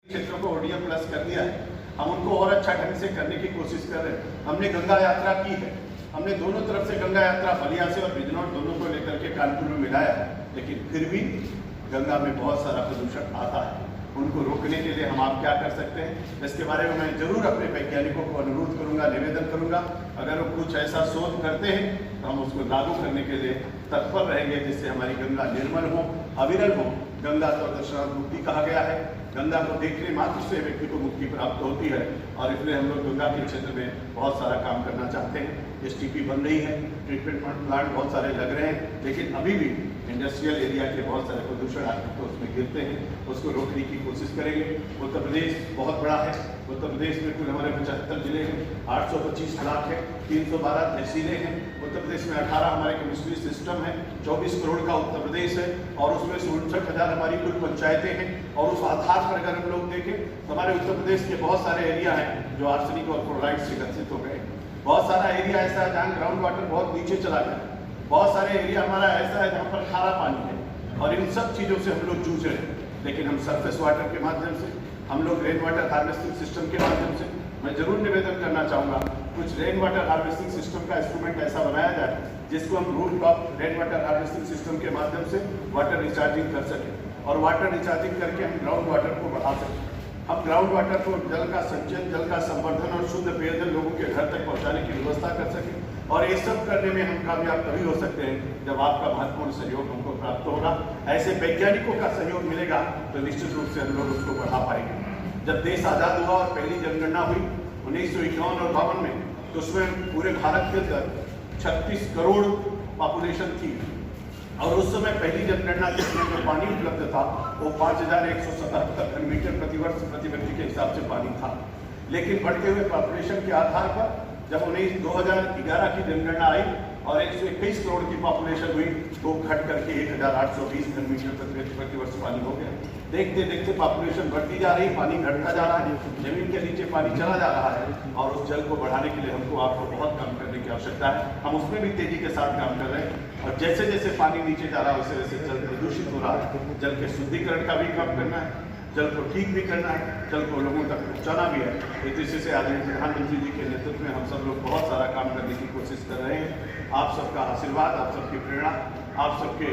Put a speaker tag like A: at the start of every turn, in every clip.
A: क्षेत्रों को ODM plus कर दिया है। हम उनको और अच्छा ढंग से करने की कोशिश कर रहे हैं। हमने गंगा यात्रा की है, हमने दोनों तरफ से गंगा यात्रा बलिया से और बिजनौर दोनों को लेकर के कानपुर में मिलाया है, लेकिन फिर भी गंगा में बहुत सारा प्रदूषण आता है। उनको रोकने के लिए हम आप क्या कर सकते हैं, इसके बारे में मैं जरूर अपने वैज्ञानिकों को अनुरोध करूंगा, निवेदन करूंगा। अगर वो कुछ ऐसा शोध करते हैं तो हम उसको लागू करने के लिए तत्पर रहेंगे, जिससे हमारी गंगा निर्मल हो, अविरल हो। गंगा तो दर्शनार्थ मुक्ति कहा गया है, गंगा को देखने मात्र से व्यक्ति को मुक्ति प्राप्त होती है, और इसलिए हम लोग गंगा के क्षेत्र में बहुत सारा काम करना चाहते हैं। STP बन रही है, ट्रीटमेंट प्लांट बहुत सारे लग रहे हैं, लेकिन अभी भी इंडस्ट्रियल एरिया के बहुत सारे प्रदूषण आते तो उसमें गिरते हैं, उसको रोकने की कोशिश करेंगे। उत्तर प्रदेश बहुत बड़ा है, उत्तर प्रदेश में कुल हमारे 75 जिले हैं, 825 ब्लॉक है, 312 तहसीलें हैं। उत्तर प्रदेश में 18 हमारे केमिस्ट्री सिस्टम है, 24 करोड़ का उत्तर प्रदेश है, और उसमें 67,000 हमारी कुल पंचायतें हैं। और उस आधार पर अगर हम लोग देखें तो हमारे उत्तर प्रदेश के बहुत सारे एरिया हैं जो आर्सेनिक और फ्लोराइड से ग्रसित हो गए। बहुत सारा एरिया ऐसा है जहाँ ग्राउंड वाटर बहुत नीचे चला गया, बहुत सारे एरिया हमारा ऐसा है जहाँ पर खारा पानी है, और इन सब चीज़ों से हम लोग जूझ रहे हैं। लेकिन हम सरफेस वाटर के माध्यम से, हम लोग रेन वाटर हार्वेस्टिंग सिस्टम के माध्यम से, मैं जरूर निवेदन करना चाहूँगा कुछ रेन वाटर हार्वेस्टिंग सिस्टम का इंस्ट्रूमेंट ऐसा बनाया जाए जिसको हम roof top rain water harvesting system के माध्यम से वाटर रिचार्जिंग कर सकें, और वाटर रिचार्जिंग करके हम ग्राउंड वाटर को बढ़ा सकें। हम ग्राउंड वाटर को, जल का संचयन, जल का संवर्धन और शुद्ध पेयजल लोगों के घर तक पहुँचाने की व्यवस्था कर सकें। और ये सब करने में हम कामयाब तभी हो सकते हैं जब आपका महत्वपूर्ण सहयोग हमको प्राप्त होगा। ऐसे वैज्ञानिकों का सहयोग मिलेगा तो निश्चित रूप से हम लोग उसको बढ़ा पाएंगे। जब देश आज़ाद हुआ और पहली जनगणना हुई 1951 और 52 में, तो उसमें पूरे भारत के अंदर 36 करोड़ पॉपुलेशन थी, और उस समय पहली जनगणना के समय जो पानी उपलब्ध था वो 5177 घन मीटर प्रति वर्ष प्रति व्यक्ति के हिसाब से पानी था। लेकिन बढ़ते हुए पॉपुलेशन के आधार पर जब 2011 की जनगणना आई और 121 करोड़ की पॉपुलेशन हुई तो घट करके 1820 घन मीटर प्रति वर्ष पानी हो गया। देखते देखते पॉपुलेशन बढ़ती जा रही, पानी घटता जा रहा है, जमीन के नीचे पानी चला जा रहा है, और उस जल को बढ़ाने के लिए हमको आपको बहुत काम करने की आवश्यकता है। हम उसमें भी तेजी के साथ काम कर रहे हैं, और जैसे जैसे पानी नीचे जा रहा है वैसे वैसे जल प्रदूषित हो रहा है। जल के शुद्धिकरण का भी काम करना है, जल को ठीक भी करना है, जल को लोगों तक पहुँचाना भी है। इसी से आदरणीय प्रधानमंत्री जी के नेतृत्व में हम सब लोग बहुत सारा काम करने की कोशिश कर रहे हैं। आप सबका आशीर्वाद, आप सबकी प्रेरणा, आप सबके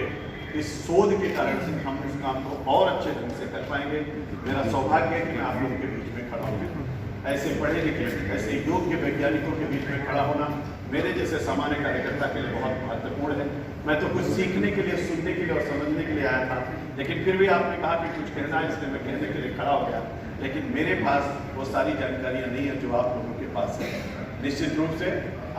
A: इस शोध के कारण से हम उस काम को और अच्छे ढंग से कर पाएंगे। मेरा सौभाग्य है कि मैं आप लोगों के बीच में खड़ा हूँ। ऐसे पढ़े लिखे, ऐसे योग्य वैज्ञानिकों के बीच में खड़ा होना मेरे जैसे सामान्य कार्यकर्ता के लिए बहुत महत्वपूर्ण है। मैं तो कुछ सीखने के लिए, सुनने के लिए और समझने के लिए आया था, लेकिन फिर भी आपने कहा कि कुछ कहना है, इसलिए मैं कहने के लिए खड़ा हो गया। लेकिन मेरे पास वो सारी जानकारियाँ नहीं है जो आप लोगों के पास है। निश्चित रूप से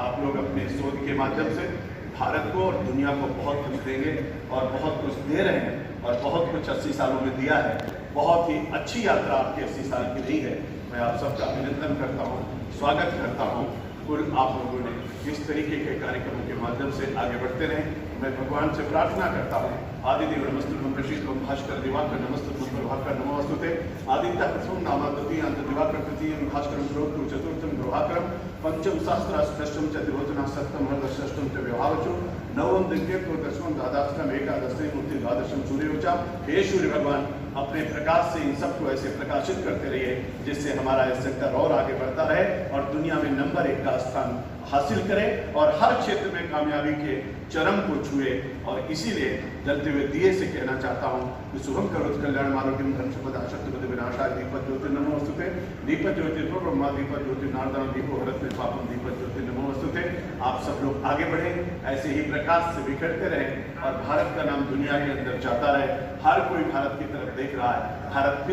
A: आप लोग अपने शोध के माध्यम से भारत को और दुनिया को बहुत कुछ देंगे, और बहुत कुछ दे रहे हैं, और बहुत कुछ 80 सालों में दिया है। बहुत ही अच्छी यात्रा आपकी 80 साल की रही है। मैं आप सबका अभिनंदन करता हूँ, स्वागत करता हूँ। और आप लोगों ने इस तरीके के कार्यक्रमों के माध्यम से आगे बढ़ते रहें। मैं भगवान से प्रार्थना करता हूँ, आदिदेव नमस्तुभ्यं प्रसीद भास्कर दिवाकर नमस्तुभ्यं प्रभाकर नमोस्तुते आदित्य प्रथम नामादति अंत दिवाकर तृतीयं भास्करं श्रोत्रु चतुर्थं ग्रहाकरं पंचम शास्त्राष्टम च द्विवचनः सप्तम हर्षष्टम च व्यभावचो नवम दिव्यत्व दशमं द्वादशम एकादशे मूर्ति द्वादशम सूर्योचा। हे सूर्य भगवान, अपने प्रकाश से इन सबको ऐसे प्रकाशित करते रहिए जिससे हमारा यह सेक्टर और आगे बढ़ता रहे और दुनिया में नंबर 1 का स्थान हासिल करे और हर क्षेत्र में कामयाबी के चरम को छुए। और इसीलिए जलते हुए दिए से कहना चाहता हूँ कि शुभम करोति कल्याण आरोग्यम धन संपदा शत्रुपति विनाशाय दीपक ज्योति नमोस्तुते। दीपक ज्योति ब्रह्मा दीपक ज्योति नारदान दीपो हरते पापम दीपक ज्योति नमोस्तुते। आप सब लोग आगे बढ़े, ऐसे ही प्रकाश से बिखरते रहें और भारत का नाम दुनिया के अंदर जाता रहे। हर कोई भारत की तरफ देख रहा है। भारत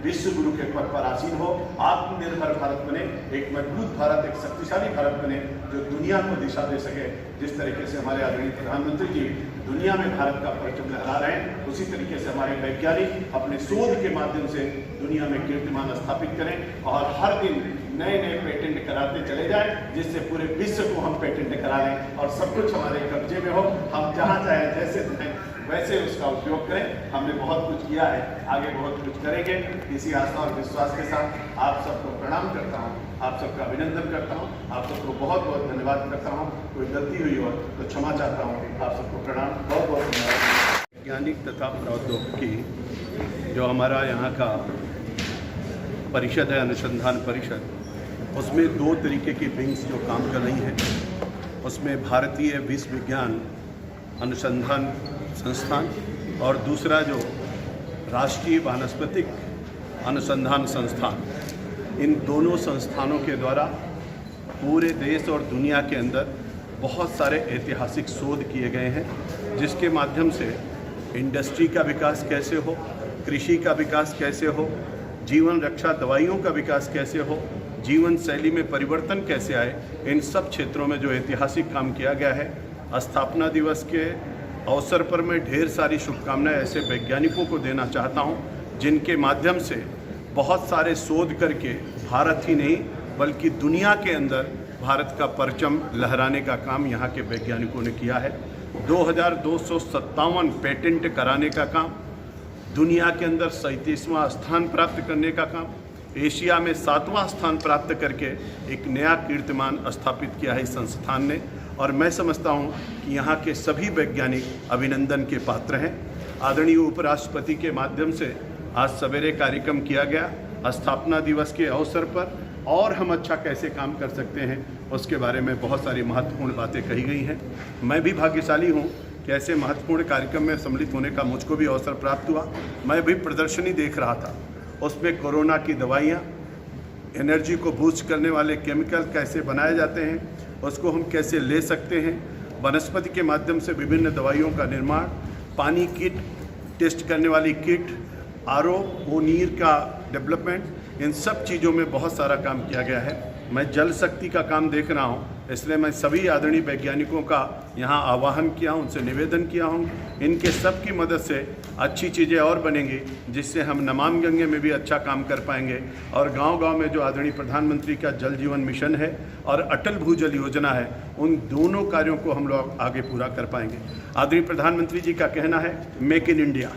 A: विश्व गुरु के पद पर आसीन हो, आत्मनिर्भर भारत बने, एक मजबूत भारत, एक शक्तिशाली भारत बने जो दुनिया को दिशा दे सके। जिस तरीके से हमारे आदरणीय प्रधानमंत्री जी दुनिया में भारत का परचम लहरा रहे हैं, उसी तरीके से हमारे वैज्ञानिक अपने शोध के माध्यम से दुनिया में कीर्तिमान स्थापित करें और हर दिन नए नए पेटेंट कराते चले जाएं, जिससे पूरे विश्व को हम पेटेंट करा लें और सब कुछ हमारे कब्जे में हो। हम जहाँ चाहे जैसे वैसे उसका उपयोग करें। हमने बहुत कुछ किया है, आगे बहुत कुछ करेंगे। इसी आस्था और विश्वास के साथ आप सबको प्रणाम करता हूँ, आप सबका अभिनंदन करता हूँ, आप सबको बहुत बहुत धन्यवाद करता हूँ। कोई गलती हुई हो तो क्षमा चाहता हूँ। आप सबको प्रणाम, बहुत बहुत धन्यवाद। वैज्ञानिक तथा प्रौद्योगिकी जो हमारा यहाँ का परिषद है, अनुसंधान परिषद, उसमें 2 तरीके की विंग्स जो काम कर रही हैं। उसमें भारतीय विश्व विज्ञान अनुसंधान संस्थान और दूसरा जो राष्ट्रीय वानस्पतिक अनुसंधान संस्थान, इन दोनों संस्थानों के द्वारा पूरे देश और दुनिया के अंदर बहुत सारे ऐतिहासिक शोध किए गए हैं, जिसके माध्यम से इंडस्ट्री का विकास कैसे हो, कृषि का विकास कैसे हो, जीवन रक्षा दवाइयों का विकास कैसे हो, जीवन शैली में परिवर्तन कैसे आए, इन सब क्षेत्रों में जो ऐतिहासिक काम किया गया है। स्थापना दिवस के अवसर पर मैं ढेर सारी शुभकामनाएं ऐसे वैज्ञानिकों को देना चाहता हूं, जिनके माध्यम से बहुत सारे शोध करके भारत ही नहीं बल्कि दुनिया के अंदर भारत का परचम लहराने का काम यहाँ के वैज्ञानिकों ने किया है। 2257 पेटेंट कराने का काम, दुनिया के अंदर 37वां स्थान प्राप्त करने का काम, एशिया में 7वां स्थान प्राप्त करके एक नया कीर्तिमान स्थापित किया है इस संस्थान ने। और मैं समझता हूँ कि यहाँ के सभी वैज्ञानिक अभिनंदन के पात्र हैं। आदरणीय उपराष्ट्रपति के माध्यम से आज सवेरे कार्यक्रम किया गया स्थापना दिवस के अवसर पर, और हम अच्छा कैसे काम कर सकते हैं उसके बारे में बहुत सारी महत्वपूर्ण बातें कही गई हैं। मैं भी भाग्यशाली हूँ कि ऐसे महत्वपूर्ण कार्यक्रम में सम्मिलित होने का मुझको भी अवसर प्राप्त हुआ। मैं भी प्रदर्शनी देख रहा था, उसमें कोरोना की दवाइयाँ, एनर्जी को बूस्ट करने वाले केमिकल कैसे बनाए जाते हैं, उसको हम कैसे ले सकते हैं, वनस्पति के माध्यम से विभिन्न दवाइयों का निर्माण, पानी किट, टेस्ट करने वाली किट, आरओ नीर का डेवलपमेंट, इन सब चीज़ों में बहुत सारा काम किया गया है। मैं जल शक्ति का काम देख रहा हूँ, इसलिए मैं सभी आदरणीय वैज्ञानिकों का यहाँ आह्वान किया हूँ, उनसे निवेदन किया हूँ, इनके सब की मदद से अच्छी चीज़ें और बनेंगी, जिससे हम नमामि गंगे में भी अच्छा काम कर पाएंगे। और गांव-गांव में जो आदरणीय प्रधानमंत्री का जल जीवन मिशन है और अटल भूजल योजना है, उन दोनों कार्यों को हम लोग आगे पूरा कर पाएंगे। आदरणीय प्रधानमंत्री जी का कहना है मेक इन इंडिया,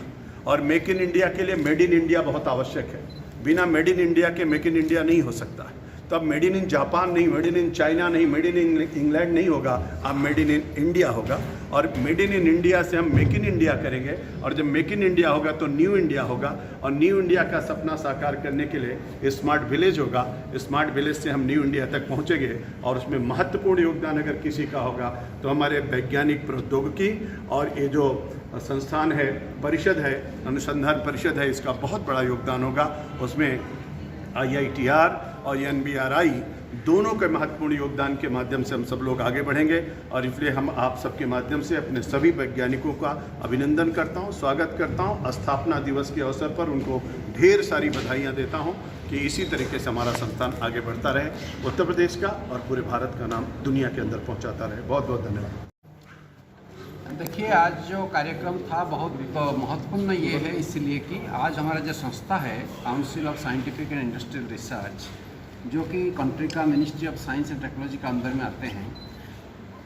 A: और मेक इन इंडिया के लिए मेड इन इंडिया बहुत आवश्यक है। बिना मेड इन इंडिया के मेक इन इंडिया नहीं हो सकता। तो अब मेड इन जापान नहीं, मेड इन चाइना नहीं, मेड इन इंग्लैंड नहीं होगा, अब मेड इन इंडिया होगा। और मेड इन इंडिया से हम मेक इन इंडिया करेंगे, और जब मेक इन इंडिया होगा तो न्यू इंडिया होगा, और न्यू इंडिया का सपना साकार करने के लिए स्मार्ट विलेज होगा। स्मार्ट विलेज से हम न्यू इंडिया तक पहुँचेंगे, और उसमें महत्वपूर्ण योगदान अगर किसी का होगा तो हमारे वैज्ञानिक प्रौद्योगिकी और ये जो संस्थान है, परिषद है, अनुसंधान परिषद है, इसका बहुत बड़ा योगदान होगा। उसमें IITR और NBRI दोनों के महत्वपूर्ण योगदान के माध्यम से हम सब लोग आगे बढ़ेंगे। और इसलिए हम आप सबके माध्यम से अपने सभी वैज्ञानिकों का अभिनंदन करता हूं, स्वागत करता हूं। स्थापना दिवस के अवसर पर उनको ढेर सारी बधाइयां देता हूं कि इसी तरीके से हमारा संस्थान आगे बढ़ता रहे, उत्तर प्रदेश का और पूरे भारत का नाम दुनिया के अंदर पहुँचाता रहे। बहुत बहुत धन्यवाद।
B: देखिए, आज जो कार्यक्रम था बहुत महत्वपूर्ण ये है, इसलिए कि आज हमारा जो संस्था है council of scientific and industrial research, जो कि कंट्री का ministry of science and technology का अंदर में आते हैं,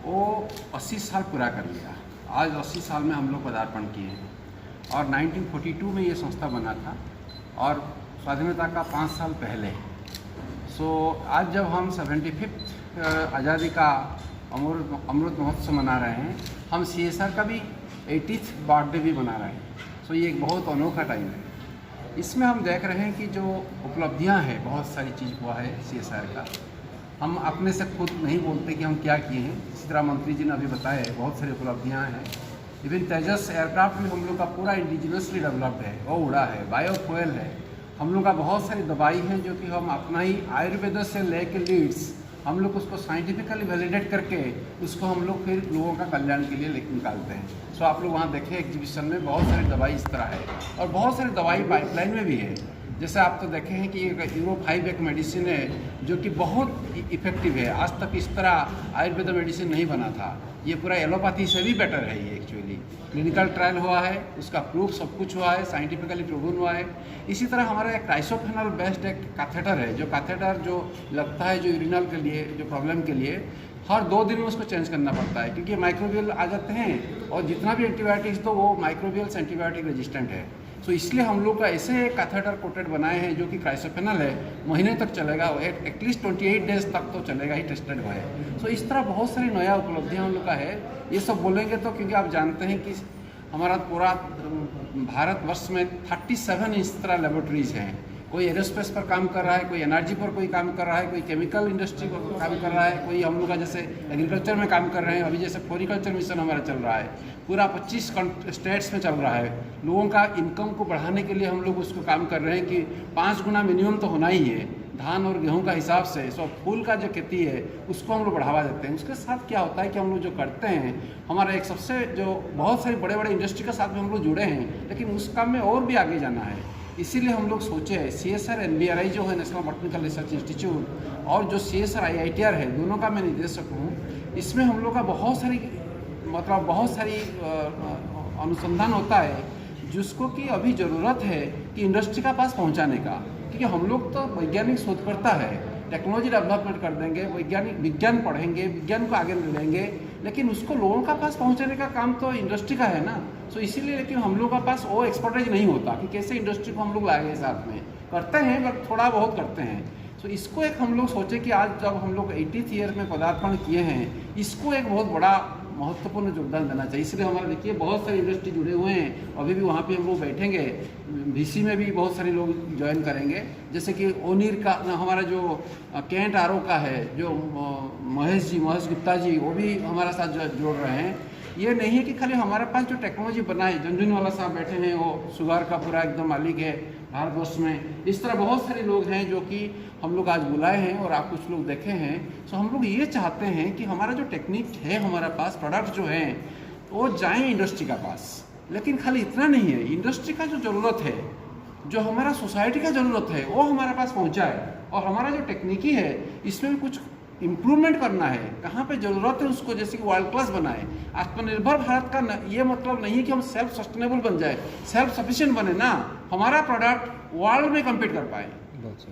B: वो 80 साल पूरा कर लिया। आज 80 साल में हम लोग पदार्पण किए हैं, और 1942 में ये संस्था बना था, और स्वाधीनता का 5 साल पहले। आज जब हम 75th आज़ादी का अमृत महोत्सव मना रहे हैं, हम CSR का भी 80th बर्थडे भी मना रहे हैं। ये एक बहुत अनोखा टाइम है। इसमें हम देख रहे हैं कि जो उपलब्धियां हैं, बहुत सारी चीज़ हुआ है CSR का। हम अपने से खुद नहीं बोलते कि हम क्या किए हैं। इसी तरह मंत्री जी ने अभी बताया है, बहुत सारी उपलब्धियां हैं। इवन तेजस एयरक्राफ्ट भी हम लोग का पूरा इंडिजिनसली डेवलप्ड है, वो उड़ा है, बायोफ्यूल है। हम लोग का बहुत सारी दवाई हैं जो कि हम अपना ही आयुर्वेद से लेकर लीड्स, हम लोग उसको साइंटिफिकली वैलिडेट करके उसको हम लोग फिर लोगों का कल्याण के लिए निकालते हैं। आप लोग वहाँ देखें एग्जीबिशन में बहुत सारी दवाई इस तरह है, और बहुत सारी दवाई पाइपलाइन में भी है। जैसे आप तो देखे हैं कि यूरो 5 एक मेडिसिन है जो कि बहुत इफेक्टिव है। आज तक इस तरह आयुर्वेद मेडिसिन नहीं बना था। ये पूरा एलोपैथी से भी बेटर है। ये एक्चुअली क्लिनिकल ट्रायल हुआ है, उसका प्रूफ सब कुछ हुआ है, साइंटिफिकली प्रूवन हुआ है। इसी तरह हमारा एक क्राइसोफेनॉल बेस्ड एक कैथेटर है, जो कैथेटर जो लगता है जो यूरिनल के लिए, जो प्रॉब्लम के लिए, हर 2 दिन में उसको चेंज करना पड़ता है, क्योंकि माइक्रोबियल आ जाते हैं, और जितना भी एंटीबायोटिक्स तो वो माइक्रोबियल एंटीबायोटिक रेजिस्टेंट है। इसलिए हम लोग का ऐसे कैथेटर कोटेड बनाए हैं जो कि क्राइसोफेनल है, महीने तक चलेगा, एटलीस्ट 28 डेज तक तो चलेगा ही, टेस्टेड हुआ है। इस तरह बहुत सारी नया उपलब्धियां हम लोग का है। ये सब बोलेंगे तो, क्योंकि आप जानते हैं कि हमारा पूरा भारतवर्ष में 37 इस तरह लेबोरेटरीज हैं कोई एरोस्पेस पर काम कर रहा है, कोई एनर्जी पर कोई काम कर रहा है, कोई केमिकल इंडस्ट्री पर काम कर रहा है, कोई हम लोग का जैसे एग्रीकल्चर में काम कर रहे हैं, अभी जैसे फ्लोरिकल्चर मिशन हमारा चल रहा है, पूरा 25 स्टेट्स में चल रहा है। लोगों का इनकम को बढ़ाने के लिए हम लोग उसको काम कर रहे हैं कि 5 गुना मिनिमम तो होना ही है धान और गेहूं का हिसाब से। सो फूल का जो खेती है उसको हम लोग बढ़ावा देते हैं। उसके साथ क्या होता है कि हम लोग जो करते हैं, हमारा एक सबसे जो बहुत सारी बड़े बड़े इंडस्ट्री के साथ में हम लोग जुड़े हैं, लेकिन उस काम में और भी आगे जाना है। इसीलिए हम लोग सोचे CSR NBRI जो है नेशनल बॉटनिकल रिसर्च इंस्टीट्यूट और जो CSR IITR है, दोनों का मैं निदेशक हूँ। इसमें हम लोग का बहुत सारी अनुसंधान होता है जिसको कि अभी ज़रूरत है कि इंडस्ट्री का पास पहुंचाने का, क्योंकि हम लोग तो वैज्ञानिक शोधकर्ता है, टेक्नोलॉजी डेवलपमेंट कर देंगे, विज्ञान पढ़ेंगे, विज्ञान को आगे लेंगे, लेकिन उसको लोगों का पास पहुंचाने का काम तो इंडस्ट्री का है ना। सो इसीलिए लेकिन हम लोग का पास वो एक्सपर्टाइज नहीं होता कि कैसे इंडस्ट्री को हम लोग लाएंगे साथ में। करते हैं बट थोड़ा बहुत करते हैं। सो इसको एक हम लोग सोचे कि आज जब हम लोग 80th ईयर में पदार्पण किए हैं, इसको एक बहुत बड़ा महत्वपूर्ण योगदान देना चाहिए। इसलिए हमारा देखिए बहुत सारी इंडस्ट्री जुड़े हुए हैं। अभी भी वहाँ पे हम लोग बैठेंगे, VC में भी बहुत सारे लोग ज्वाइन करेंगे। जैसे कि ओनीर का हमारा जो कैंट RO का है, जो महेश गुप्ता जी, वो भी हमारा साथ जोड़ रहे हैं। ये नहीं है कि खाली हमारे पास जो टेक्नोलॉजी बनाए, झुनझुनवाला साहब बैठे हैं, वो शुगर का पूरा एकदम मालिक है भारतवर्ष में। इस तरह बहुत सारे लोग हैं जो कि हम लोग आज बुलाए हैं और आप कुछ लोग देखे हैं। सो हम लोग ये चाहते हैं कि हमारा जो टेक्निक है, हमारा पास प्रोडक्ट जो हैं वो जाएं इंडस्ट्री का पास। लेकिन खाली इतना नहीं है, इंडस्ट्री का जो ज़रूरत है, जो हमारा सोसाइटी का ज़रूरत है, वो हमारे पास पहुँचाए। और हमारा जो टेक्निकी है इसमें भी कुछ इम्प्रूवमेंट करना है, कहाँ पे ज़रूरत है उसको जैसे कि वर्ल्ड क्लास बनाए। आत्मनिर्भर भारत का ये मतलब नहीं है कि हम सेल्फ सस्टेनेबल बन जाए, सेल्फ सफिशिएंट बने ना, हमारा प्रोडक्ट वर्ल्ड में कम्पीट कर पाए।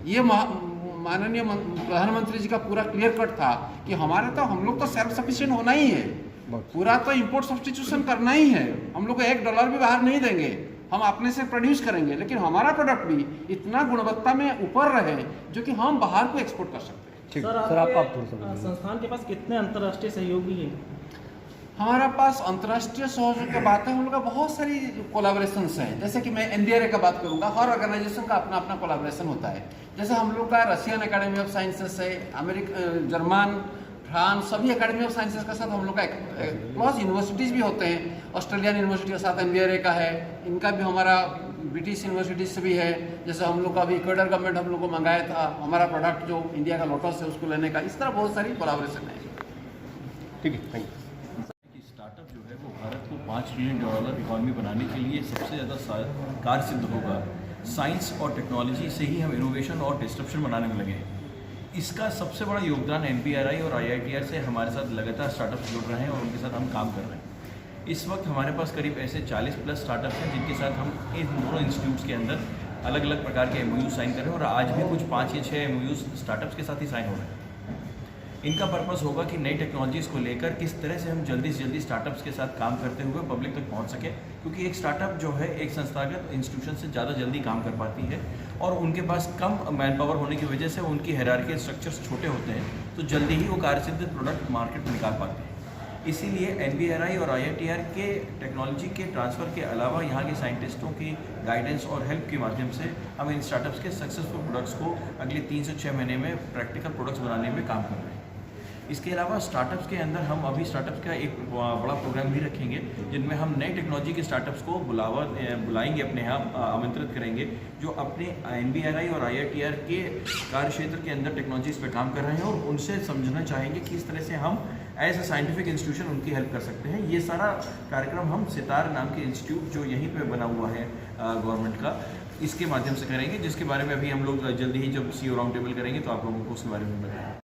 B: ये माननीय प्रधानमंत्री जी का पूरा क्लियर कट था कि हमारे तो हम लोग तो सेल्फ सफिशिएंट होना ही है, पूरा तो इंपोर्ट सब्सटीट्यूशन करना ही है। हम लोग को $1 भी बाहर नहीं देंगे, हम अपने से प्रोड्यूस करेंगे, लेकिन हमारा प्रोडक्ट भी इतना गुणवत्ता में ऊपर रहे जो कि हम बाहर को एक्सपोर्ट कर सकते हैं।
C: सर आप संस्थान के पास कितने अंतर्राष्ट्रीय सहयोगी हैं?
B: हमारा पास अंतर्राष्ट्रीय सहयोग की बात है, हम लोग का बहुत सारी कोलैबोरेशंस हैं। जैसे कि मैं NBRA का बात करूंगा, हर ऑर्गेनाइजेशन का अपना अपना कोलैबोरेशन होता है। जैसे हम लोग का रशियन एकेडमी ऑफ साइंसेस है, जर्मन, फ्रांस, सभी एकेडमी ऑफ साइंसेस के साथ हम लोग का प्लस यूनिवर्सिटीज़ भी होते हैं। ऑस्ट्रेलियन यूनिवर्सिटी के साथ NBRA का है, इनका भी हमारा ब्रिटिश यूनिवर्सिटी से भी है। जैसे हम लोग का अभी इक्वेडर गवर्नमेंट हम लोग को मंगाया था हमारा प्रोडक्ट जो इंडिया का लोटस है उसको लेने का। इस तरह बहुत सारी कोलैबोरेशन है।
D: ठीक है, थैंक यू। स्टार्टअप जो है वो भारत को $5 ट्रिलियन इकॉनमी बनाने के लिए सबसे ज़्यादा कार सिद्ध होगा। साइंस और टेक्नोलॉजी से ही हम इनोवेशन और डिस्ट्रप्शन बनाने में लगे हैं। इसका सबसे बड़ा योगदान NBRI और IITR से हमारे साथ लगातार स्टार्टअप जुड़ रहे हैं और उनके साथ हम काम कर रहे हैं। इस वक्त हमारे पास करीब ऐसे 40+ स्टार्टअप्स हैं जिनके साथ हम इन दोनों इंस्टीट्यूट्स के अंदर अलग अलग प्रकार के MOU साइन कर रहे हैं और आज भी कुछ 5 या 6 MOU स्टार्टअप्स के साथ ही साइन हो रहे हैं। इनका पर्पस होगा कि नई टेक्नोलॉजीज़ को लेकर किस तरह से हम जल्दी से जल्दी स्टार्टअप्स के साथ काम करते हुए पब्लिक तक पहुंच सके, क्योंकि एक स्टार्टअप जो है एक संस्थागत इंस्टीट्यूशन से ज़्यादा जल्दी काम कर पाती है और उनके पास कम मैन पावर होने की वजह से उनकी हायरार्की स्ट्रक्चर्स छोटे होते हैं, तो जल्दी ही वो कार्यसिद्ध प्रोडक्ट मार्केट में निकाल पाते हैं। इसीलिए NBRI और IITR के टेक्नोलॉजी के ट्रांसफ़र के अलावा यहाँ के साइंटिस्टों की गाइडेंस और हेल्प के माध्यम से हम इन स्टार्टअप्स के सक्सेसफुल प्रोडक्ट्स को अगले 3 से 6 महीने में प्रैक्टिकल प्रोडक्ट्स बनाने में काम कर रहे हैं। इसके अलावा स्टार्टअप्स के अंदर हम अभी स्टार्टअप्स का एक बड़ा प्रोग्राम भी रखेंगे जिनमें हम नई टेक्नोलॉजी के स्टार्टअप्स को बुलाएंगे, अपने यहाँ आमंत्रित करेंगे जो अपने NBRI और IITR के कार्य क्षेत्र के अंदर टेक्नोलॉजीज़ पे काम कर रहे हैं और उनसे समझना चाहेंगे कि किस तरह से हम एज ए साइंटिफिक इंस्टीट्यूशन उनकी हेल्प कर सकते हैं। ये सारा कार्यक्रम हम सितार नाम के इंस्टीट्यूट जो यहीं पे बना हुआ है गवर्नमेंट का, इसके माध्यम से करेंगे, जिसके बारे में अभी हम लोग जल्दी ही जब CEO राउंड टेबल करेंगे तो आप लोगों को उसके बारे में बताएंगे।